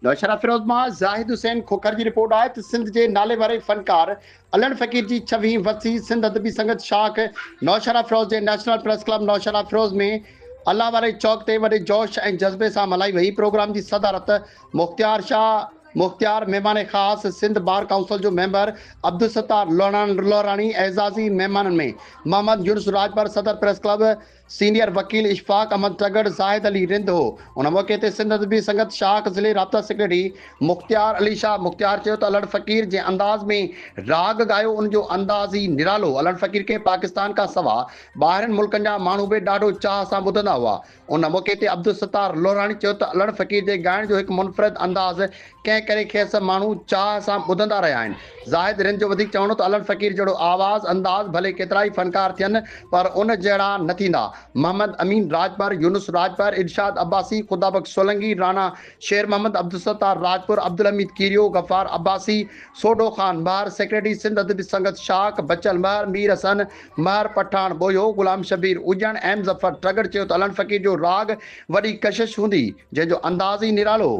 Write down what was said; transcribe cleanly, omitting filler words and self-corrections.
नौशरा फिरोज मां ज़ाहिद हुसैन खोखर की रिपोर्ट आहे त सिंध के नाले वारे फनकार अलन फ़कीर की 26वीं वसी सिंध अदबी संगत शाख नौशरा फिरोज के नेशनल प्रेस क्लब नौशरा फिरोज में अल्लाह वारे चौक ते वॾे जोश ऐं जज़्बे सां मल्हाई वई। प्रोग्राम की सदारत मुख्तियार मेहमान ख़ास सिंध बार काउंसिल जो मेंबर अब्दुल सत्तार लोरानी एजाज़ी मेहमान में मोहम्मद यूनुस राजभर सदर प्रेस क्लब सीनियर वकील इशफाक अहमद तगड़ ज़ाहिद अली रिंद हो। उन मौके ते सिंध अदबी संगत शाख ज़िले राब्ता सेक्रेटरी मुख्तियार अली शाह मुख्तियार चयो त अलन फ़कीर जे अंदाज़ में राग गायो, उनजो अंदाज़ ही निरालो। अलन फ़कीर के पाकिस्तान का सवा ॿाहिरनि मुल्कनि जा माण्हू बि ॾाढो चाह सां ॿुधंदा हुआ। उन मौके ते अब्दुल सत्तार लोरानी चयो त अलन फ़कीर जे ॻाइण जो हिकु मुनफ़रिद अंदाज़ कंहिं करे खेसि माण्हू चाह सां ॿुधंदा रहिया आहिनि। ज़ाहिद रिंद जो वधीक चवणो त अलन फ़कीर जहिड़ो आवाज़ अंदाज़ भले केतिरा ई फनकार थियनि पर उन जहिड़ा न थींदा। मोहम्मद अमीन राजभर, यूनुस राजभर, इरशाद अब्बासी, खुदाबख्श सोलंगी, राना शेर मोहम्मद, अब्दुल सत्तार राजपुर, अब्दुल हमीद कीरियो, गफ़ार अब्बासी, सोडो खान महर, सेक्रेटरी सिंध अदबी संगत शाख बचल महर, मीर हसन महर, पठान बोयो, गुलाम शबीर उजन, एम ज़फ़र तगड़ चयो त अलन फ़कीर जो राग वॾी कशिश हूंदी जंहिंजो अंदाज़ ई निरालो।